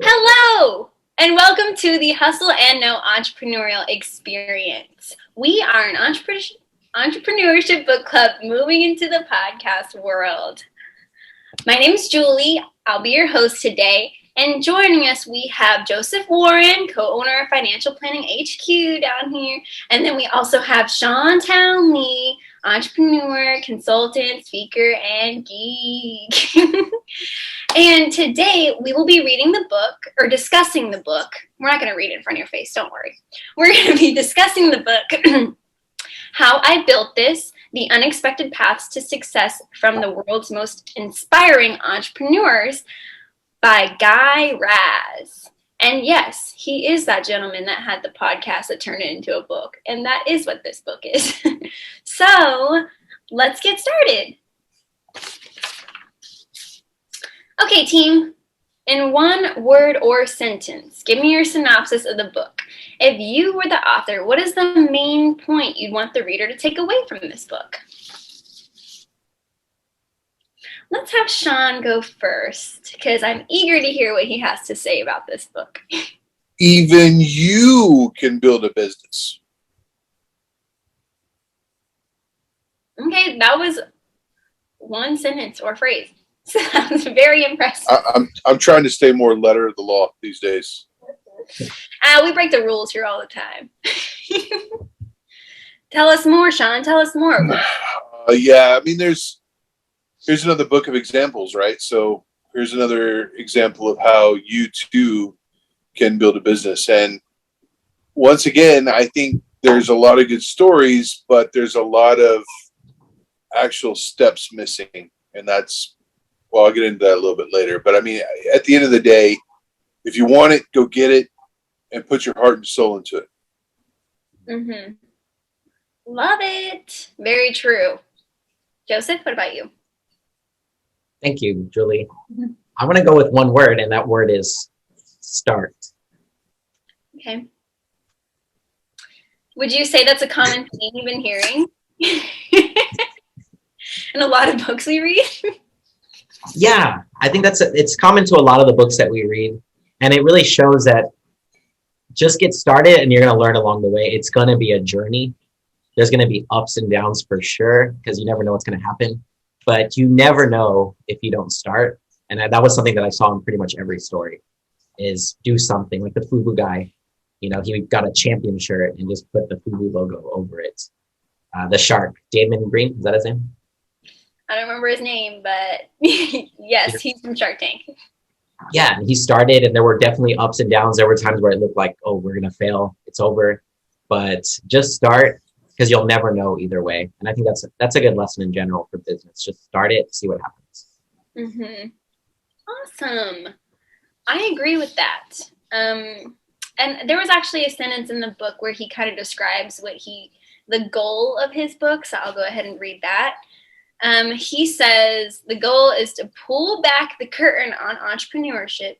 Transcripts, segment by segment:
Hello, and welcome to the Hustle and Know Entrepreneurial Experience. We are an entrepreneurship book club moving into the podcast world. My name is Julie. I'll be your host today. And joining us, we have Joseph Warren, co-owner of Financial Planning HQ down here. And then we also have Shawn Townley, entrepreneur, consultant, speaker, and geek. And today we will be reading the book or discussing the book. We're not going to read it in front of your face. Don't worry. We're going to be discussing the book, How I Built This, The Unexpected Paths to Success from the World's Most Inspiring Entrepreneurs by Guy Raz. And yes, he is that gentleman that had the podcast that turned it into a book. And that is what this book is. So let's get started. Okay, team. In one word or sentence, give me your synopsis of the book. If you were the author, what is the main point you'd want the reader to take away from this book? Let's have Shawn go first, because I'm eager to hear what he has to say about this book. Even you can build a business. Okay, that was one sentence or phrase. So that was very impressive. I'm trying to stay more letter of the law these days. We break the rules here all the time. Tell us more, Shawn. Tell us more. Yeah, I mean, here's another book of examples, right? So here's another example of how you too can build a business. And once again, I think there's a lot of good stories, but there's a lot of actual steps missing. And that's, well, I'll get into that a little bit later. But I mean, at the end of the day, if you want it, go get it and put your heart and soul into it. Mm-hmm. Love it. Very true. Joseph, what about you? Thank you, Julie. Mm-hmm. I want to go with one word, and that word is start. Okay. Would you say that's a common theme you've been hearing in a lot of books we read? Yeah, I think it's common to a lot of the books that we read, and it really shows that just get started, and you're going to learn along the way. It's going to be a journey. There's going to be ups and downs for sure, because you never know what's going to happen. But you never know if you don't start. And that was something that I saw in pretty much every story, is do something. Like the FUBU guy, he got a champion shirt and just put the FUBU logo over it. The shark, Damon Green, is that his name? I don't remember his name, but yes, he's from Shark Tank. Yeah, he started, and there were definitely ups and downs. There were times where it looked like, oh, we're going to fail. It's over. But just start, because you'll never know either way. And I think that's a good lesson in general for business. Just start it, see what happens. Mm-hmm. Awesome. I agree with that. And there was actually a sentence in the book where he kind of describes the goal of his book. So I'll go ahead and read that. He says, the goal is to pull back the curtain on entrepreneurship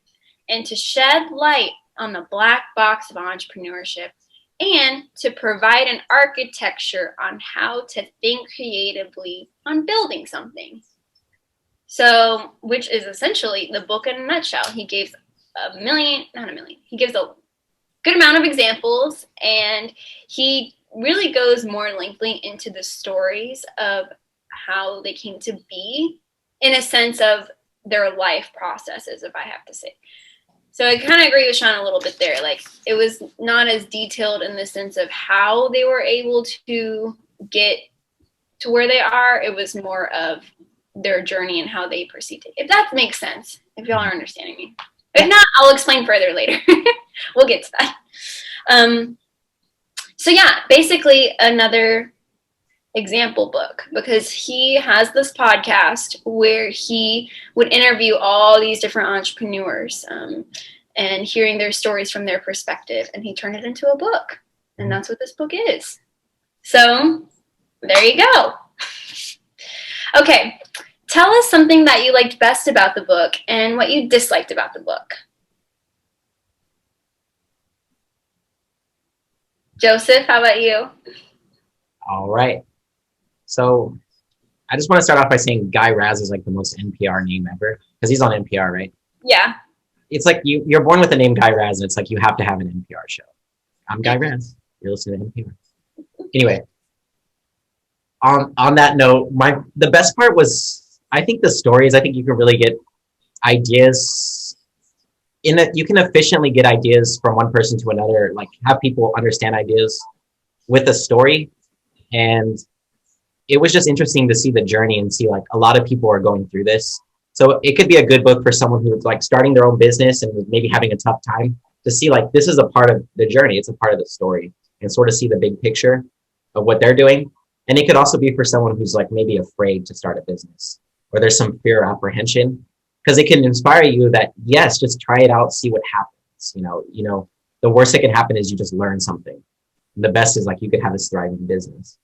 and to shed light on the black box of entrepreneurship, and to provide an architecture on how to think creatively on building something. So, which is essentially the book in a nutshell. He gives he gives a good amount of examples, and he really goes more lengthily into the stories of how they came to be, in a sense of their life processes, if I have to say. So I kind of agree with Shawn a little bit there. Like, it was not as detailed in the sense of how they were able to get to where they are. It was more of their journey and how they perceived it. If that makes sense, if y'all are understanding me. If not, I'll explain further later. We'll get to that. So yeah, basically another example book, because he has this podcast where he would interview all these different entrepreneurs and hearing their stories from their perspective, and he turned it into a book, and that's what this book is. So there you go. Okay, tell us something that you liked best about the book and what you disliked about the book. Joseph, how about you? All right. So I just want to start off by saying Guy Raz is like the most NPR name ever, because he's on NPR, right? Yeah. it's like you're born with the name Guy Raz, and it's like you have to have an NPR show. I'm Guy Raz. You're listening to NPR. Anyway, on that note, the best part was, I think, the stories. I think you can really get ideas in it. You can efficiently get ideas from one person to another, like have people understand ideas with a story. And it was just interesting to see the journey and see like a lot of people are going through this. So it could be a good book for someone who's like starting their own business and maybe having a tough time, to see like this is a part of the journey. It's a part of the story, and sort of see the big picture of what they're doing. And it could also be for someone who's like maybe afraid to start a business, or there's some fear or apprehension, because it can inspire you that, yes, just try it out, see what happens. You know, the worst that can happen is you just learn something. And the best is like you could have this thriving business,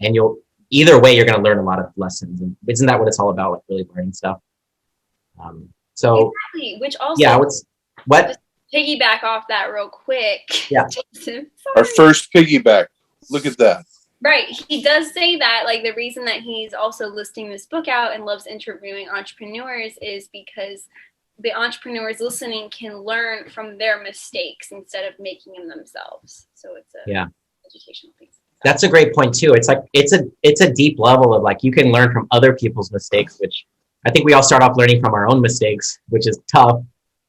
and either way, you're going to learn a lot of lessons. And isn't that what it's all about? Like really learning stuff. So exactly, which also, yeah, what? Just piggyback off that real quick. Yeah. Our first piggyback. Look at that. Right. He does say that, like, the reason that he's also listing this book out and loves interviewing entrepreneurs is because the entrepreneurs listening can learn from their mistakes instead of making them themselves. So it's a educational thing. That's a great point too. It's like it's a deep level of like you can learn from other people's mistakes, which I think we all start off learning from our own mistakes, which is tough.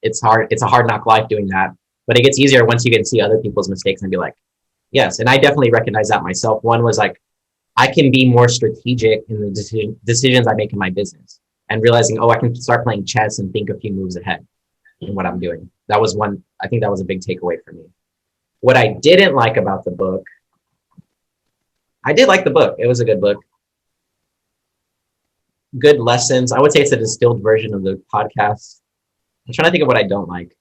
It's hard. It's a hard knock life doing that, but it gets easier once you can see other people's mistakes and be like, yes. And I definitely recognize that myself. One was like, I can be more strategic in the decisions I make in my business, and realizing, I can start playing chess and think a few moves ahead in what I'm doing. That was one. I think that was a big takeaway for me. What I didn't like about the book, I did like the book. It was a good book. Good lessons. I would say it's a distilled version of the podcast. I'm trying to think of what I don't like.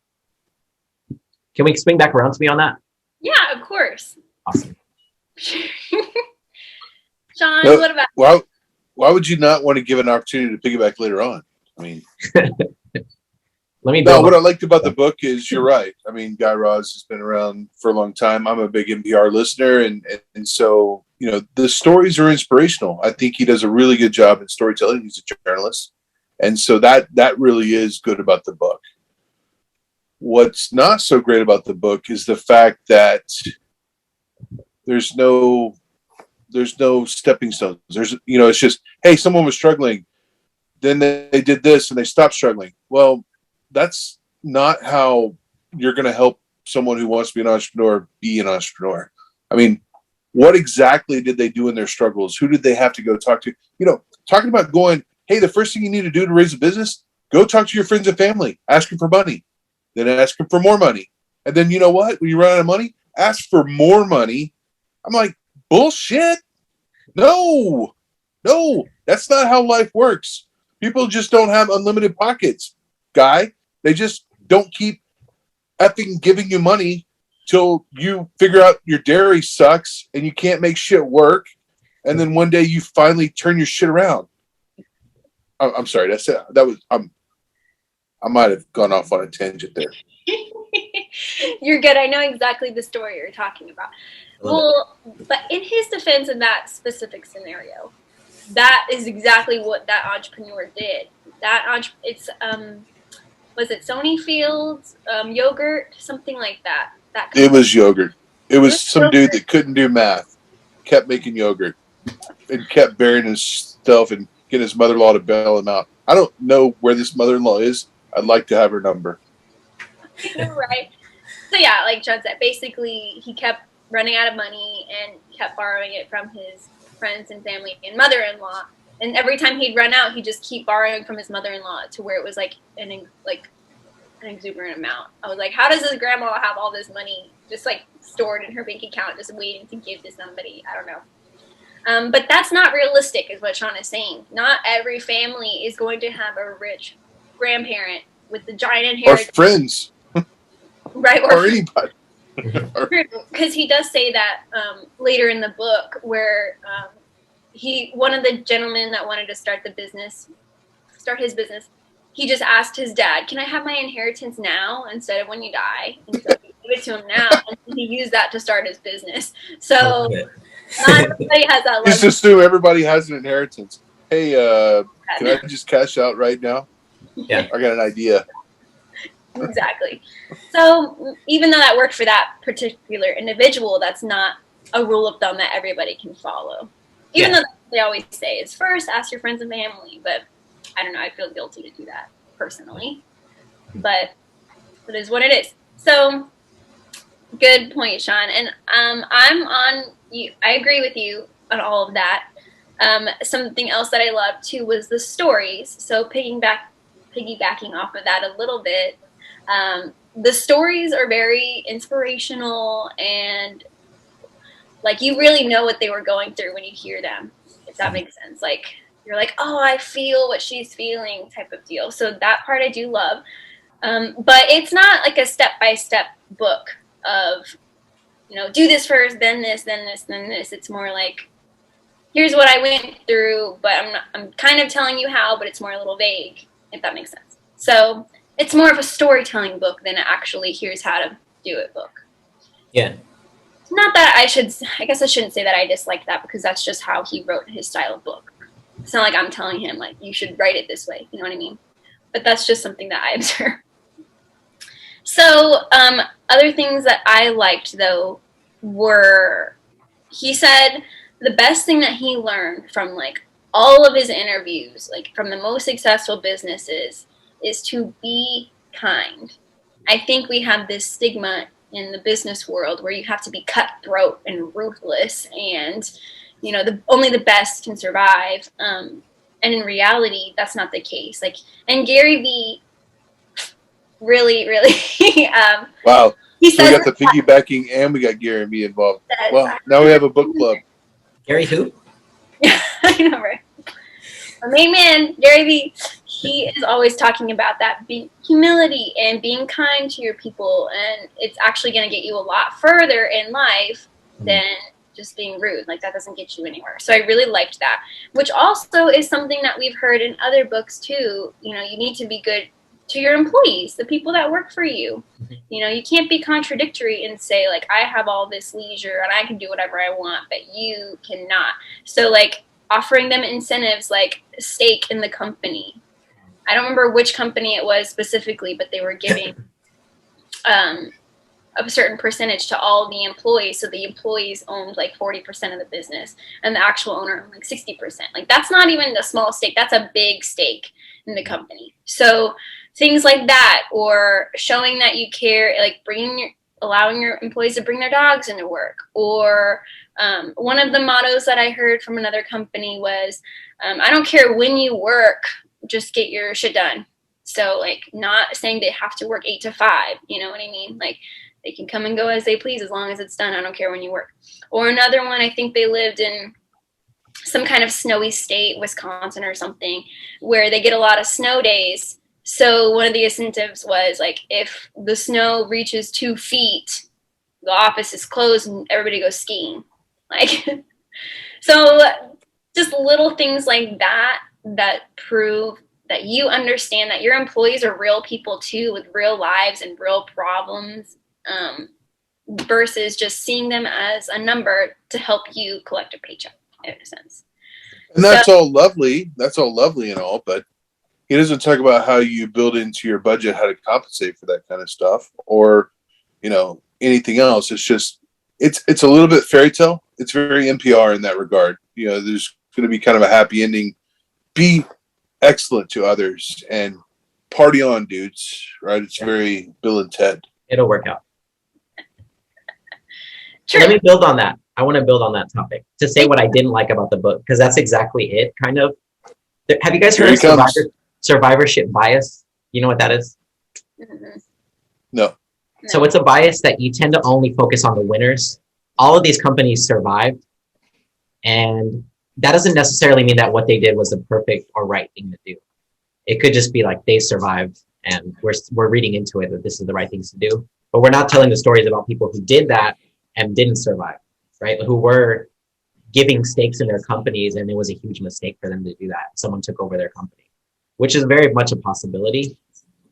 Can we swing back around to me on that? Yeah, of course. Awesome. Shawn, No, what about why would you not want to give an opportunity to piggyback later on? I mean, what I liked about the book is you're right. I mean, Guy Raz has been around for a long time. I'm a big NPR listener, and so the stories are inspirational. I think he does a really good job in storytelling. He's a journalist, and so that really is good about the book. What's not so great about the book is the fact that there's no stepping stones. It's just, hey, someone was struggling, then they did this and they stopped struggling. Well, that's not how you're going to help someone who wants to be an entrepreneur be an entrepreneur. I mean, what exactly did they do in their struggles? Who did they have to go talk to? Talking about going, hey, the first thing you need to do to raise a business, go talk to your friends and family, ask them for money, then ask them for more money. And then you know what? When you run out of money, ask for more money. I'm like, bullshit. No, that's not how life works. People just don't have unlimited pockets, Guy. They just don't keep effing giving you money till you figure out your dairy sucks and you can't make shit work. And then one day you finally turn your shit around. I'm sorry. I might have gone off on a tangent there. You're good. I know exactly the story you're talking about. Well, but in his defense in that specific scenario, that is exactly what that entrepreneur did. It's was it Sony Fields yogurt, something like that. It was yogurt. It was some dude that couldn't do math, kept making yogurt, and kept burying himself and getting his mother-in-law to bail him out. I don't know where this mother-in-law is. I'd like to have her number. Right. So yeah, like Shawn said, basically he kept running out of money and kept borrowing it from his friends and family and mother-in-law. And every time he'd run out, he'd just keep borrowing from his mother-in-law to where it was like an exuberant amount. I was like, how does his grandma have all this money just like stored in her bank account, just waiting to give to somebody? I don't know. But that's not realistic, is what Shawn is saying. Not every family is going to have a rich grandparent with the giant inheritance. Or friends. Right. Or anybody. Because he does say that later in the book where one of the gentlemen that wanted to start his business, he just asked his dad, can I have my inheritance now instead of when you die? And so he gave it to him now, and he used that to start his business. So not everybody has that level. Just assume everybody has an inheritance. Hey, can I just cash out right now? Yeah. I got an idea. Exactly. So even though that worked for that particular individual, that's not a rule of thumb that everybody can follow. Even though they always say is first ask your friends and family, but I don't know, I feel guilty to do that personally. But it is what it is. So good point, Shawn. And I'm on you. I agree with you on all of that. Something else that I loved too was the stories. So piggybacking off of that a little bit, the stories are very inspirational and like you really know what they were going through when you hear them, if that makes sense. Like you're like, oh, I feel what she's feeling type of deal. So that part I do love. But it's not like a step-by-step book of, do this first, then this, then this, then this. It's more like, here's what I went through, but I'm kind of telling you how, but it's more a little vague, if that makes sense. So it's more of a storytelling book than actually here's how to do it book. Yeah. Not that I guess I shouldn't say that I dislike that because that's just how he wrote his style of book. It's not like I'm telling him like, you should write it this way. You know what I mean? But that's just something that I observe. So other things that I liked, though, were he said the best thing that he learned from, like, all of his interviews, like, from the most successful businesses, is to be kind. I think we have this stigma in the business world where you have to be cutthroat and ruthless and, only the best can survive. And in reality, that's not the case. Like, and Gary Vee really, Wow. He so we got the piggybacking and we got Gary Vee involved. Well, now we have a book club. Gary who? I know, right? Our main man, Gary Vee, he is always talking about that humility and being kind to your people, and it's actually going to get you a lot further in life than just being rude. Like, that doesn't get you anywhere. So I really liked that, which also is something that we've heard in other books too. You need to be good to your employees, the people that work for you. You can't be contradictory and say, like, I have all this leisure and I can do whatever I want, but you cannot. So, like, offering them incentives like stake in the company. I don't remember which company it was specifically, but they were giving a certain percentage to all the employees. So the employees owned like 40% of the business and the actual owner owned like 60%. Like, that's not even a small stake. That's a big stake in the company. So things like that, or showing that you care, like allowing your employees to bring their dogs into work. Or one of the mottos that I heard from another company was, I don't care when you work, just get your shit done. So, like, not saying they have to work 8 to 5, you know what I mean? Like, they can come and go as they please as long as it's done. I don't care when you work. Or another one, I think they lived in some kind of snowy state, Wisconsin or something, where they get a lot of snow days. So one of the incentives was, like, if the snow reaches 2 feet, the office is closed and everybody goes skiing. Like, so just little things like that prove that you understand that your employees are real people too, with real lives and real problems, versus just seeing them as a number to help you collect a paycheck, in a sense. And that's all lovely. That's all lovely and all, but he doesn't talk about how you build into your budget how to compensate for that kind of stuff, or anything else. It's just it's a little bit fairy tale. It's very NPR in that regard. There's going to be kind of a happy ending. Be excellent to others and party on, dudes. Right? It's very Bill and Ted. It'll work out. True. Let me build on that. I want to build on that topic to say what I didn't like about the book, because that's exactly it. Kind of. Have you guys heard of survivorship bias? You know what that is? No. So it's a bias that you tend to only focus on the winners. All of these companies survived, and that doesn't necessarily mean that what they did was the perfect or right thing to do. It could just be like they survived, and we're reading into it that this is the right things to do. But we're not telling the stories about people who did that and didn't survive, right? Who were giving stakes in their companies, and it was a huge mistake for them to do that. Someone took over their company, which is very much a possibility.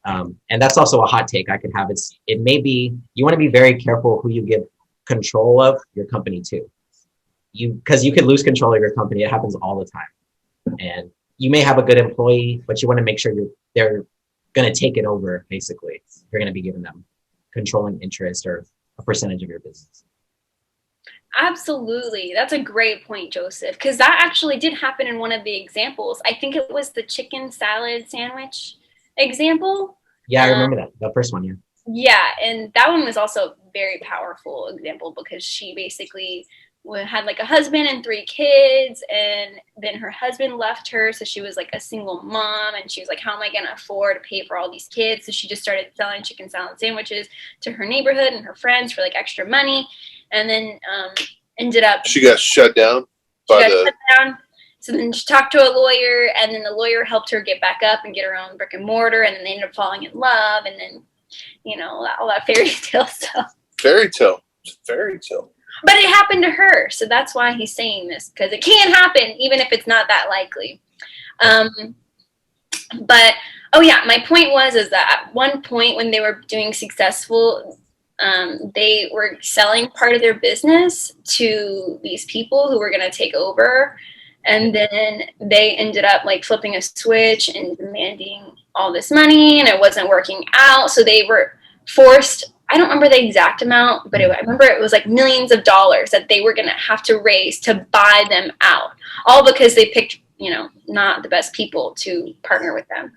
And that's also a hot take I could have. It may be, you want to be very careful who you give control of your company to. Because you could lose control of your company. It happens all the time. And you may have a good employee, but you want to make sure they're going to take it over, basically. You're going to be giving them controlling interest or a percentage of your business. Absolutely. That's a great point, Joseph, because that actually did happen in one of the examples. I think it was the chicken salad sandwich example. Yeah, I remember that. The first one, yeah. Yeah, and that one was also a very powerful example because she basically had like a husband and 3 kids, and then her husband left her, so she was like a single mom, and she was like, how am I going to afford to pay for all these kids? So she just started selling chicken salad sandwiches to her neighborhood and her friends for like extra money, and then ended up she got shut down shut down. So then she talked to a lawyer, and then the lawyer helped her get back up and get her own brick and mortar, and then they ended up falling in love, and then, you know, all that fairy tale stuff. Fairy tale. But it happened to her, so that's why he's saying this, because it can happen, even if it's not that likely. But, oh yeah, my point is that at one point when they were doing successful, they were selling part of their business to these people who were going to take over, and then they ended up like flipping a switch and demanding all this money, and it wasn't working out, so they were forced. I don't remember the exact amount, but I remember it was like millions of dollars that they were going to have to raise to buy them out, all because they picked, you know, not the best people to partner with them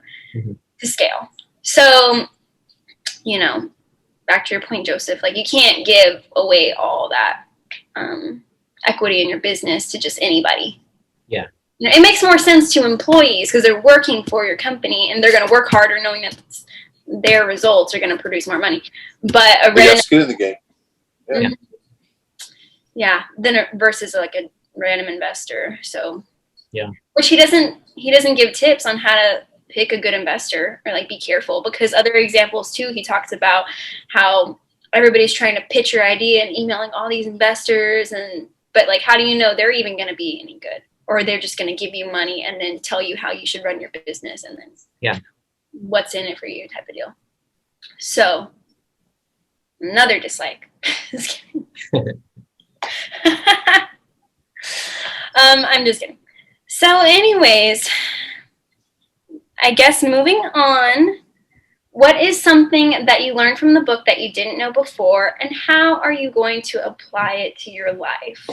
to scale. So, you know, back to your point, Joseph, like you can't give away all that equity in your business to just anybody. Yeah. You know, it makes more sense to employees because they're working for your company and they're going to work harder knowing that their results are going to produce more money. But a random skin in the game. Yeah. Yeah. Then versus like a random investor. So yeah. Which he doesn't give tips on how to pick a good investor or like be careful, because other examples too, he talks about how everybody's trying to pitch your idea and emailing all these investors, but like how do you know they're even going to be any good, or they're just going to give you money and then tell you how you should run your business and then what's in it for you type of deal. So another dislike. Just kidding. I'm just kidding. So anyways, I guess moving on, what is something that you learned from the book that you didn't know before, and how are you going to apply it to your life?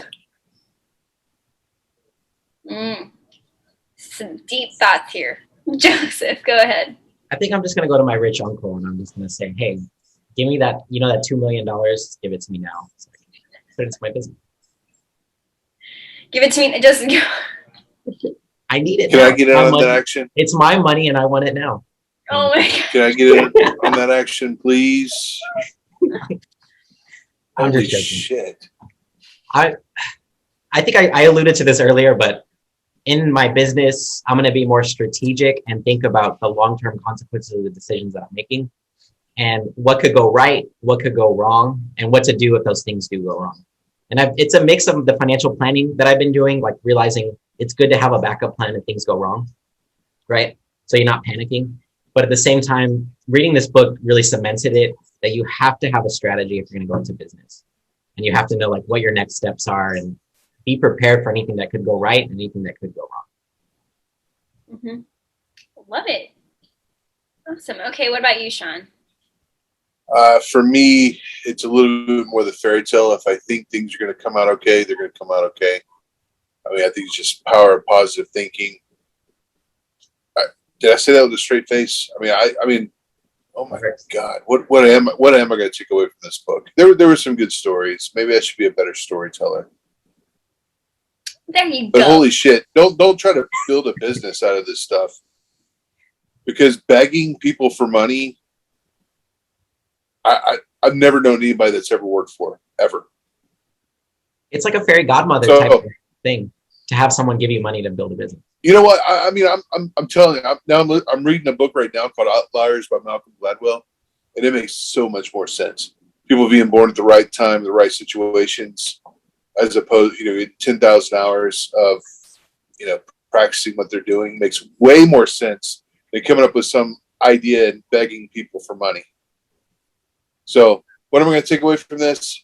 Some deep thoughts here. Joseph, go ahead. I think I'm just going to go to my rich uncle and I'm just going to say, hey, give me that, you know, that $2 million, give it to me now. So I can put it into my business. Give it to me. Just I need it. Can I get in on that action? It's my money and I want it now. Oh my God. Can I get in on that action, please? I'm Holy just joking. Shit. I think I alluded to this earlier, but in my business, I'm going to be more strategic and think about the long-term consequences of the decisions that I'm making and what could go right, what could go wrong, and what to do if those things do go wrong. And it's a mix of the financial planning that I've been doing, like realizing it's good to have a backup plan if things go wrong, right? So you're not panicking. But at the same time, reading this book really cemented it that you have to have a strategy if you're going to go into business. And you have to know like what your next steps are and be prepared for anything that could go right and anything that could go wrong. Love it. Awesome. Okay, what about you, Shawn? For me, it's a little bit more the fairy tale. If I think things are going to come out okay, they're going to come out okay. I mean, I think it's just power of positive thinking. Did I say that with a straight face? I mean, oh my God, what am I going to take away from this book? There were some good stories. Maybe I should be a better storyteller. There you go. But holy shit, don't try to build a business out of this stuff, because begging people for money, I've never known anybody that's ever worked for ever. It's like a fairy godmother type of thing to have someone give you money to build a business. You know what? I mean, I'm telling you. I'm reading a book right now called Outliers by Malcolm Gladwell, and it makes so much more sense. People being born at the right time, the right situations, as opposed, 10,000 hours of, practicing what they're doing makes way more sense than coming up with some idea and begging people for money. So, what am I going to take away from this?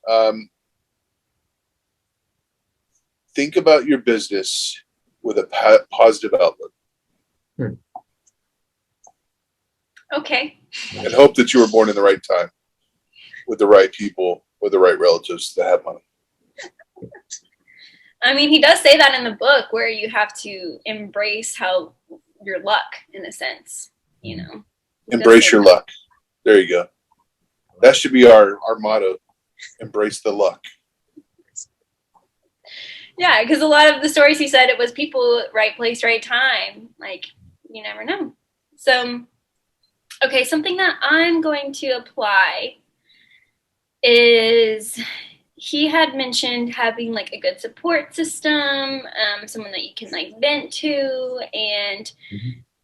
Think about your business with a positive outlook. Okay. And hope that you were born in the right time with the right people, with the right relatives that have money. I mean, he does say that in the book where you have to embrace how your luck, in a sense, you know. Embrace your luck. There you go. That should be our motto. Embrace the luck. Yeah, because a lot of the stories he said, it was people, right place, right time. Like, you never know. So, okay, something that I'm going to apply is he had mentioned having like a good support system, someone that you can like vent to. And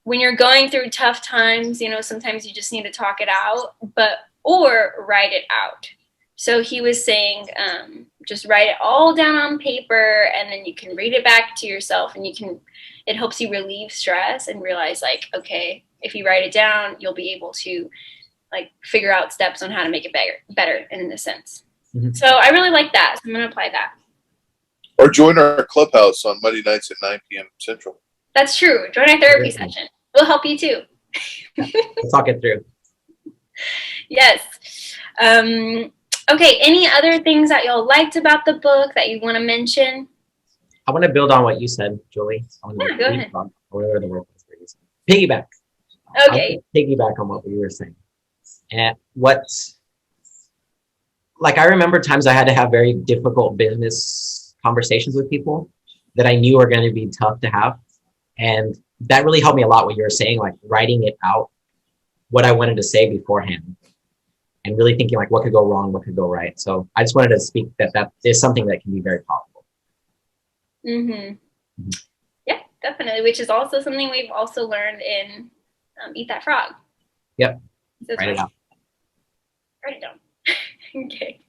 when you're going through tough times, you know, sometimes you just need to talk it out, or write it out. So he was saying, just write it all down on paper, and then you can read it back to yourself, and it helps you relieve stress and realize like, okay, if you write it down, you'll be able to like figure out steps on how to make it better in a sense. So I really like that. So I'm going to apply that. Or join our clubhouse on Monday nights at 9 p.m. Central. That's true. Join our therapy session. We'll help you too. We'll talk it through. Yes. Okay, any other things that y'all liked about the book that you want to mention? I want to build on what you said, Julie. Yeah, go ahead. Whatever the word is. Piggyback. Okay. Piggyback on what we were saying. And I remember times I had to have very difficult business conversations with people that I knew were going to be tough to have. And that really helped me a lot, what you were saying, like writing it out, what I wanted to say beforehand. And really thinking like what could go wrong, what could go right. So I just wanted to speak that is something that can be very powerful. Yeah, definitely. Which is also something we've also learned in Eat That Frog. Yep. Write it out. Write it down. Okay.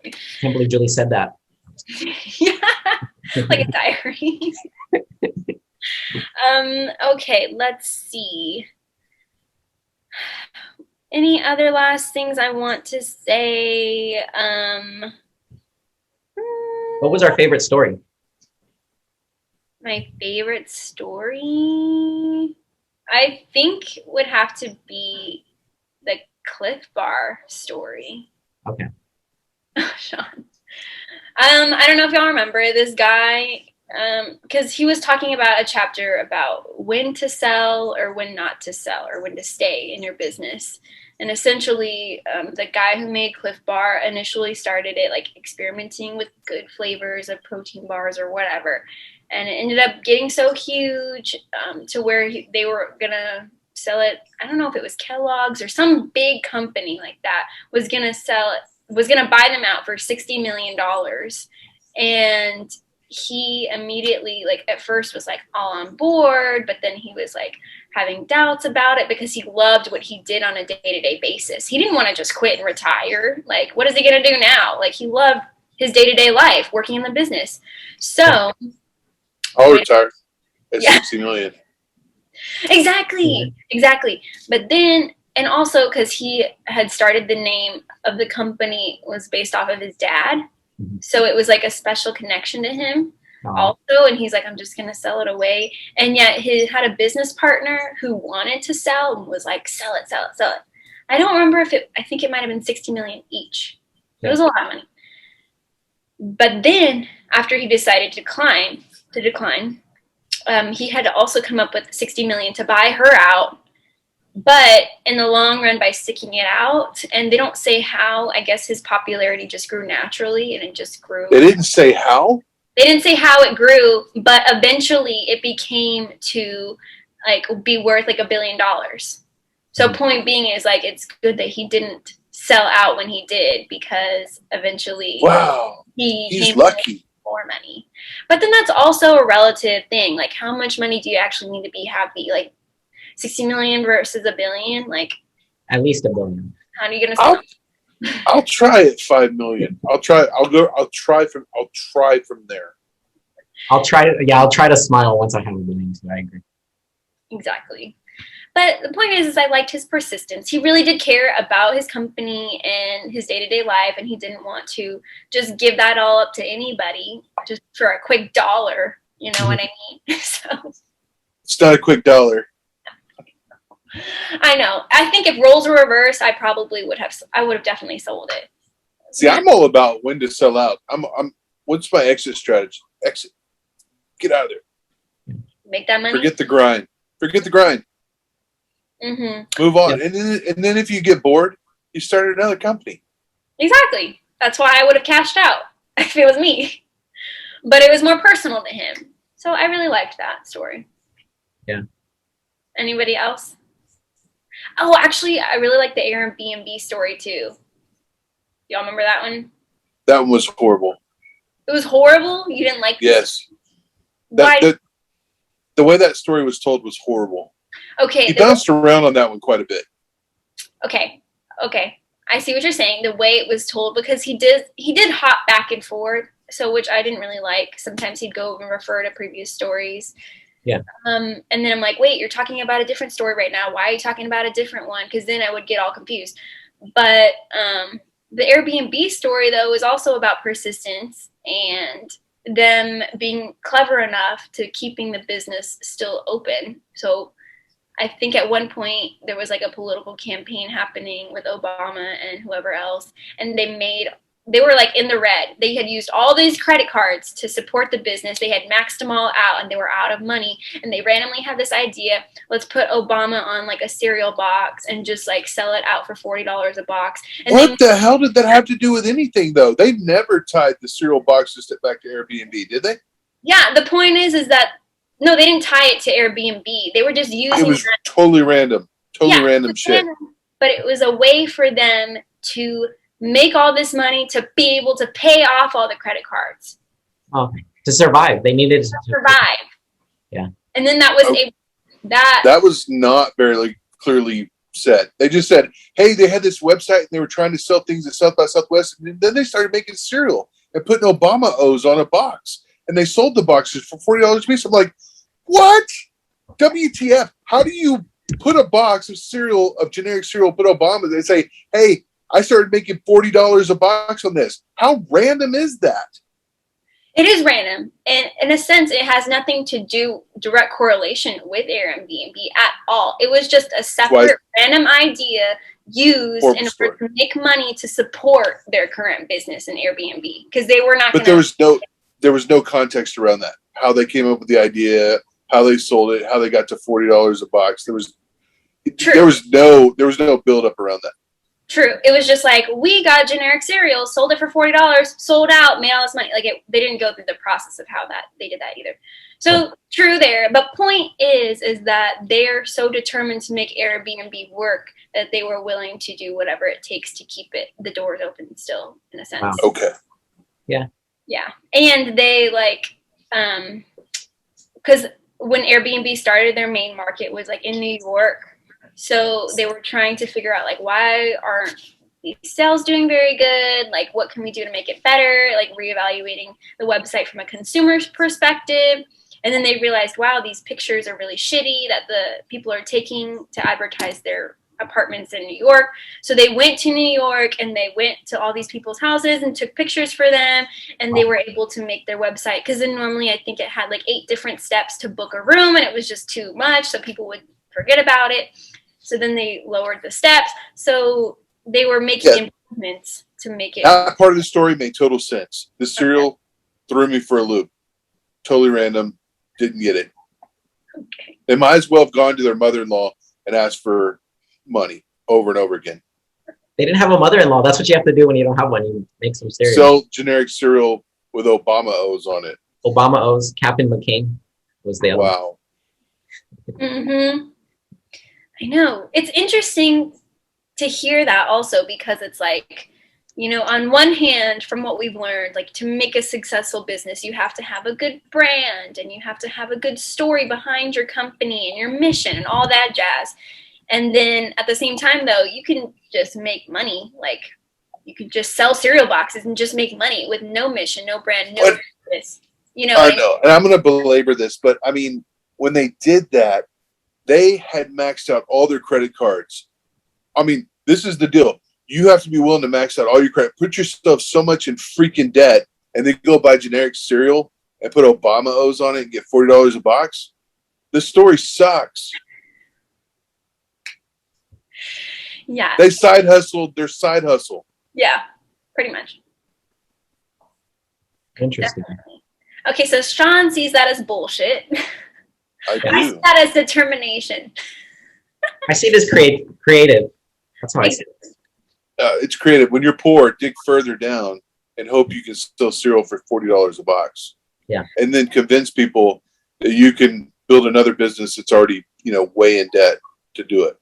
Can't believe Julie said that. Yeah, like a diary. Okay, let's see. Any other last things I want to say? What was our favorite story? My favorite story, I think, would have to be the Cliff Bar story. Okay. Shawn. I don't know if y'all remember this guy, because he was talking about a chapter about when to sell or when not to sell or when to stay in your business. And essentially, the guy who made Cliff Bar initially started it like experimenting with good flavors of protein bars or whatever. And it ended up getting so huge to where they were going to sell it. I don't know if it was Kellogg's or some big company like that was going to buy them out for $60 million. And he immediately, like, at first was like all on board, but then he was like having doubts about it because he loved what he did on a day-to-day basis. He didn't want to just quit and retire. Like, what is he going to do now? Like, he loved his day-to-day life working in the business. So I'll retire at 60 million. Exactly. But then, and also because he had started, the name of the company was based off of his dad. So it was like a special connection to him also. And he's like, I'm just going to sell it away. And yet he had a business partner who wanted to sell and was like, sell it. I don't remember I think it might've been 60 million each. It was a lot of money. But then after he decided to decline, he had to also come up with 60 million to buy her out. But in the long run, by sticking it out, and they don't say how, I guess his popularity just grew naturally, and it just grew. They didn't say how? They didn't say how it grew, but eventually it became to like be worth like $1 billion. So point being is like, it's good that he didn't sell out when he did, because eventually he's lucky. More money. But then that's also a relative thing. Like, how much money do you actually need to be happy? Like 60 million versus $1 billion, like at least $1 billion. How are you gonna sell? I'll try at 5 million. I'll try from there. I'll try to smile once I have $1 billion, so I agree. Exactly. But the point is I liked his persistence. He really did care about his company and his day-to-day life, and he didn't want to just give that all up to anybody just for a quick dollar. You know what I mean? So it's not a quick dollar. I know. I think if roles were reversed, I would have definitely sold it. See, I'm all about when to sell out. What's my exit strategy? Exit. Get out of there. Make that money. Forget the grind. Mm-hmm. Move on. Yeah. And then if you get bored, you start another company. Exactly. That's why I would have cashed out if it was me. But it was more personal to him. So I really liked that story. Yeah. Anybody else? Oh, actually, I really like the Airbnb story too. Y'all remember that one? That one was horrible. It was horrible? You didn't like it? Yes. Why? The way that story was told was horrible. Okay. He bounced around on that one quite a bit. Okay. I see what you're saying. The way it was told, because he did hop back and forth, so which I didn't really like. Sometimes he'd go and refer to previous stories. Yeah. And then I'm like, wait, you're talking about a different story right now. Why are you talking about a different one? Because then I would get all confused. But the Airbnb story, though, is also about persistence and them being clever enough to keeping the business still open. So I think at one point there was like a political campaign happening with Obama and whoever else, and they were like in the red. They had used all these credit cards to support the business. They had maxed them all out and they were out of money, and they randomly had this idea, let's put Obama on like a cereal box and just like sell it out for $40 a box. And what the hell did that have to do with anything, though? They never tied the cereal boxes back to Airbnb, did they? Yeah, the point is that no, they didn't tie it to Airbnb. They were just using it. Was totally random. Random shit. But it was a way for them to make all this money to be able to pay off all the credit cards. Oh, to survive. They needed to survive. Yeah. And then that was that was not very clearly said. They just said, hey, they had this website and they were trying to sell things at South by Southwest, and then they started making cereal and putting Obama O's on a box. And they sold the boxes for $40 a piece. I'm like, what? WTF? How do you put a box of cereal, of generic cereal, put Obama, they say, hey, I started making $40 a box on this. How random is that? It is random. And in a sense, it has nothing to do direct correlation with Airbnb at all. It was just a separate random idea used in order to make money to support their current business in Airbnb, because they were not. But there was no context around that. How they came up with the idea, how they sold it, how they got to $40 a box. There was no build up around that. True. It was just like, we got generic cereal, sold it for $40, sold out, made all this money. They didn't go through the process of how they did that either. So true there. But point is that they're so determined to make Airbnb work that they were willing to do whatever it takes to keep the doors open still, in a sense. Wow. Okay. Yeah. Yeah. And they because when Airbnb started, their main market was like in New York. So they were trying to figure out why aren't these sales doing very good? What can we do to make it better? Reevaluating the website from a consumer's perspective. And then they realized, wow, these pictures are really shitty that the people are taking to advertise their apartments in New York. So they went to New York and they went to all these people's houses and took pictures for them, and they were able to make their website, because then normally I think it had 8 different steps to book a room, and it was just too much, so people would forget about it. So then they lowered the steps. So they were making improvements to make it. That part of the story made total sense. The cereal threw me for a loop. Totally random. Didn't get it. Okay. They might as well have gone to their mother-in-law and asked for money over and over again. They didn't have a mother-in-law. That's what you have to do when you don't have one. You make some cereal. Sell generic cereal with Obama O's on it. Obama O's. Captain McCain was the other. Wow. Mm-hmm. I know. It's interesting to hear that also, because it's on one hand, from what we've learned, to make a successful business, you have to have a good brand and you have to have a good story behind your company and your mission and all that jazz. And then at the same time, though, you can just make money. You could just sell cereal boxes and just make money with no mission, no brand, no business. I know. And I'm going to belabor this, but I mean, when they did that, they had maxed out all their credit cards. I mean, this is the deal. You have to be willing to max out all your credit. Put yourself so much in freaking debt, and then go buy generic cereal and put Obama O's on it and get $40 a box. This story sucks. Yeah. They side hustled their side hustle. Yeah, pretty much. Interesting. Definitely. Okay, so Shawn sees that as bullshit. I I see do. that as determination. I see this creative. That's how I see it. It's creative. When you're poor, dig further down and hope you can sell cereal for $40 a box. Yeah. And then convince people that you can build another business that's already, way in debt to do it.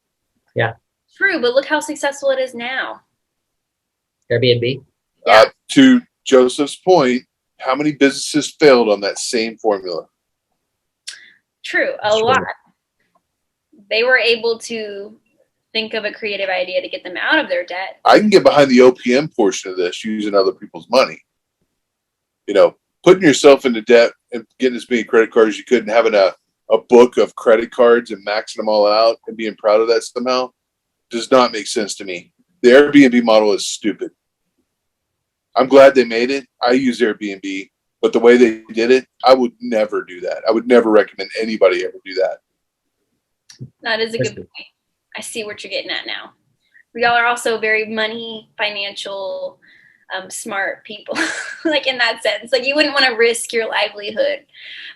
Yeah. True, but look how successful it is now. Airbnb. Yeah. To Joseph's point, how many businesses failed on that same formula? True, a lot. They were able to think of a creative idea to get them out of their debt. I can get behind the OPM portion of this, using other people's money. Putting yourself into debt and getting as many credit cards as you could and having a book of credit cards and maxing them all out and being proud of that somehow does not make sense to me. The Airbnb model is stupid. I'm glad they made it. I use Airbnb, but the way they did it, I would never do that. I would never recommend anybody ever do that. That is a good point. I see what you're getting at now. We all are also very financial, smart people, like in that sense. Like you wouldn't want to risk your livelihood.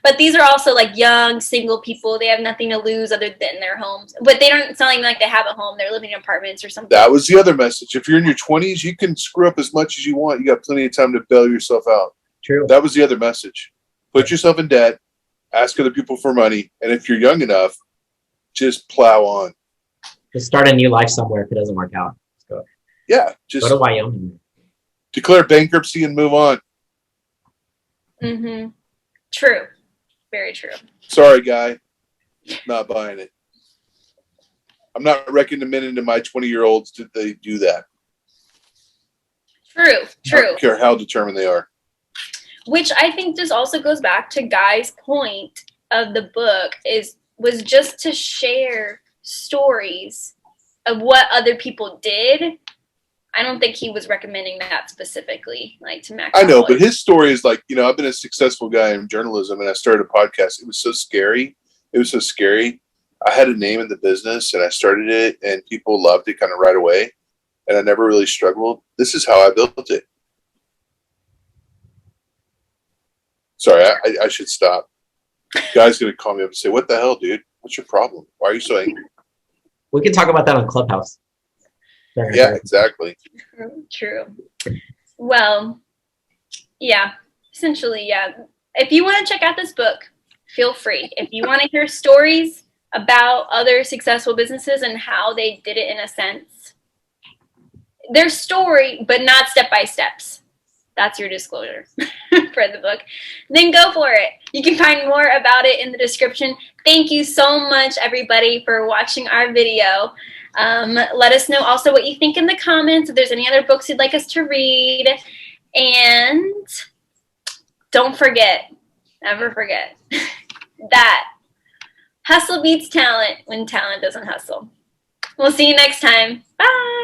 But these are also like young, single people. They have nothing to lose other than their homes. But they don't sound like they have a home. They're living in apartments or something. That was the other message. If you're in your 20s, you can screw up as much as you want. You got plenty of time to bail yourself out. True. That was the other message. Put yourself in debt, ask other people for money, and if you're young enough, just plow on. Just start a new life somewhere if it doesn't work out. So, yeah, just go to Wyoming. Declare bankruptcy and move on. Mm-hmm. True. Very true. Sorry, Guy. Not buying it. I'm not recommending to my 20-year-olds that they do that. True. I don't care how determined they are. Which I think just also goes back to Guy's point of the book was just to share stories of what other people did. I don't think he was recommending that specifically, like to max. I know, but his story is like, I've been a successful guy in journalism and I started a podcast. It was so scary. I had a name in the business and I started it and people loved it kind of right away. And I never really struggled. This is how I built it. Sorry, I should stop. Guy's going to call me up and say, what the hell, dude? What's your problem? Why are you so angry? We can talk about that on Clubhouse. Yeah, exactly. True. Well, yeah, essentially, yeah. If you want to check out this book, feel free. If you want to hear stories about other successful businesses and how they did it in a sense, their story, but not step-by-steps. That's your disclosure for the book. Then go for it. You can find more about it in the description. Thank you so much, everybody, for watching our video. Let us know also what you think in the comments, if there's any other books you'd like us to read. And don't forget, never forget, that hustle beats talent when talent doesn't hustle. We'll see you next time. Bye.